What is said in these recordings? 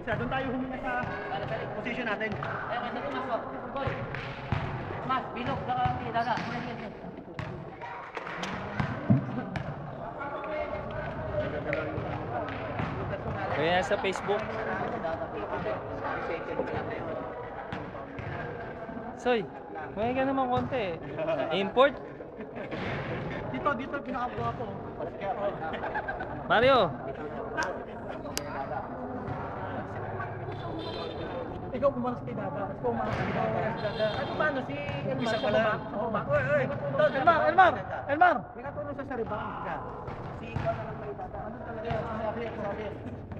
depensa. Doon tayo huminga sa position natin. Ayun, kasi mas ko. Boy. Mas, bilog, daga. Kaya sa Facebook. Soy, may ka naman konti eh. Import? Dito pinakabuha ko. Mario! Ikaw pumalas kay Dada. Ikaw pumalas kay Dada. Ano paano si Elmar? Isa pala. Oy! Elmar! May katulong sa saribang. Si ikaw na lang may Dada. Ano talaga yan? Sabi.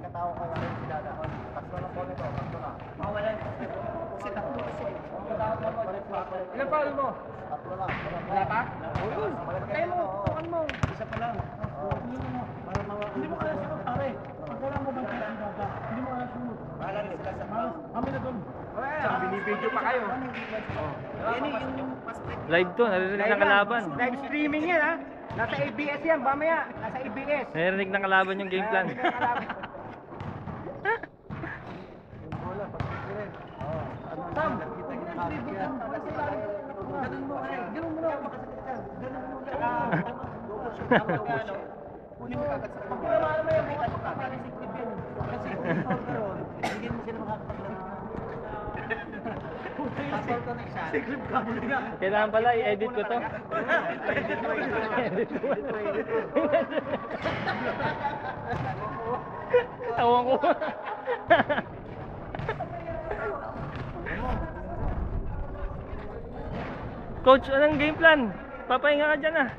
Katao ka lang si Dada. Tatlo lang po nito. Tatlo na. Wala. Kasi tatlo kasi. Ilan pa mo? Tatlo lang. Wala pa? Kaya mo. Tukan mo. Isa pa lang. Hindi mo kaya sunod pare. Pag wala mo bang kaya ang Dada? Hindi mo kaya sunod. Bahala na sila sa mga. Kami na doon. Binibidyo pa kayo. Live to, narinig ng kalaban. Live streaming yan ha. Nasa ABS yan, mamaya. Nasa ABS. Narinig ng kalaban yung game plan. Sam, ganun mo na. Ganun mo na. Kunin mo kagad sa mga. Wala may bukas pa para si Clipin. Kasi hindi mo sila makakapaglaro. Si Clip ka mo na. Kailangan pala i-edit ko to. Tawang ko. Coach, anong game plan? Papahinga ka dyan ah.